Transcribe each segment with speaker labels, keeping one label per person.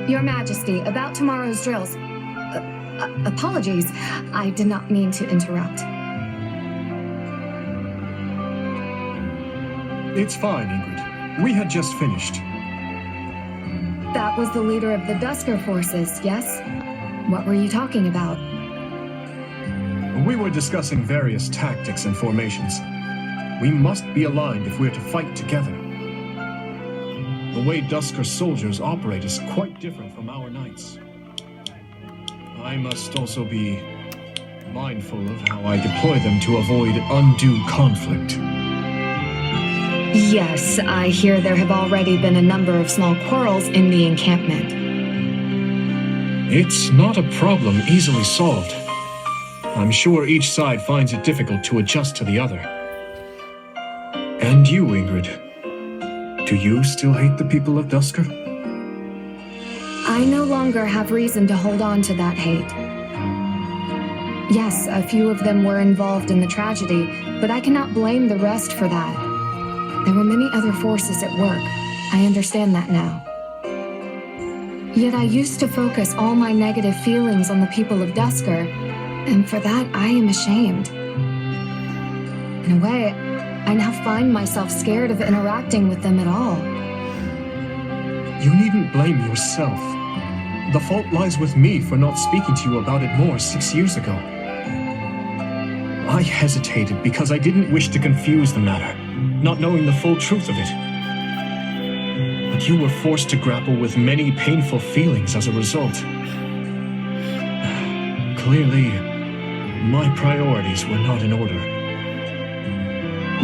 Speaker 1: Your Majesty, about tomorrow's drills. Apologies, I did not mean to interrupt.
Speaker 2: It's fine, Ingrid. We had just finished.
Speaker 1: That was the leader of the Dusker forces, yes? What were you talking about?
Speaker 2: We were discussing various tactics and formations. We must be aligned if we're to fight together. The way Dusker soldiers operate is quite different from our knights. I must also be mindful of how I deploy them to avoid undue conflict.
Speaker 1: Yes, I hear there have already been a number of small quarrels in the encampment.
Speaker 2: It's not a problem easily solved. I'm sure each side finds it difficult to adjust to the other. And you, Ingrid, do you still hate the people of Dusker?
Speaker 1: I no longer have reason to hold on to that hate. Yes, a few of them were involved in the tragedy, but I cannot blame the rest for that. There were many other forces at work. I understand that now. Yet I used to focus all my negative feelings on the people of Dusker, and for that I am ashamed. In a way, I now find myself scared of interacting with them at all.
Speaker 2: You needn't blame yourself. The fault lies with me for not speaking to you about it more 6 years ago. I hesitated because I didn't wish to confuse the matter, not knowing the full truth of it. But you were forced to grapple with many painful feelings as a result. Clearly, my priorities were not in order.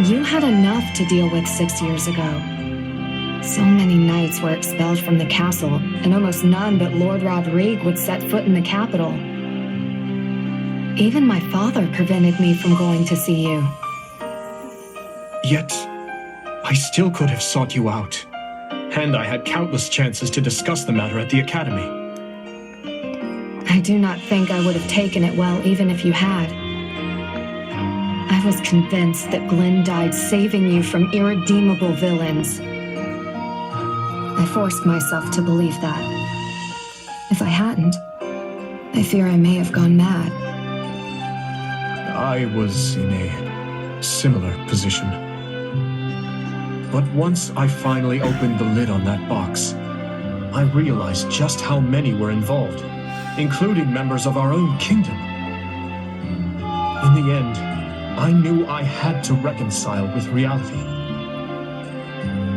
Speaker 1: You had enough to deal with 6 years ago. So many knights were expelled from the castle, and almost none but Lord Rodrigue would set foot in the capital. Even my father prevented me from going to see you.
Speaker 2: Yet, I still could have sought you out. And I had countless chances to discuss the matter at the academy.
Speaker 1: I do not think I would have taken it well even if you had. I was convinced that Glenn died saving you from irredeemable villains. I forced myself to believe that. If I hadn't, I fear I may have gone mad.
Speaker 2: I was in a similar position. But once I finally opened the lid on that box, I realized just how many were involved, including members of our own kingdom. In the end, I knew I had to reconcile with reality.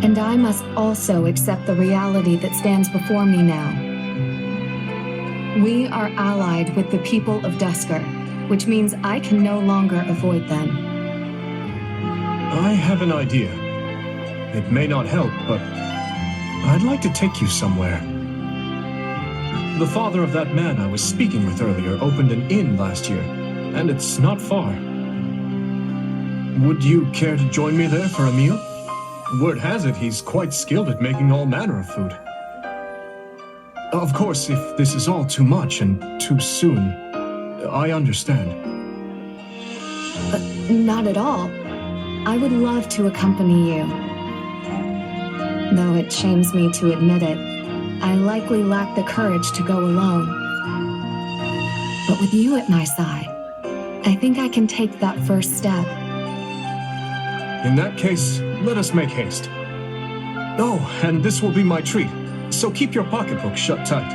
Speaker 1: And I must also accept the reality that stands before me now. We are allied with the people of Dusker, which means I can no longer avoid them.
Speaker 2: I have an idea. It may not help, but I'd like to take you somewhere. The father of that man I was speaking with earlier opened an inn last year, and it's not far. Would you care to join me there for a meal? Word has it he's quite skilled at making all manner of food. Of course, if this is all too much and too soon, I understand.
Speaker 1: Not at all. I would love to accompany you. Though it shames me to admit it, I likely lack the courage to go alone. But with you at my side, I think I can take that first step.
Speaker 2: In that case, let us make haste. Oh, and this will be my treat, so keep your pocketbook shut tight.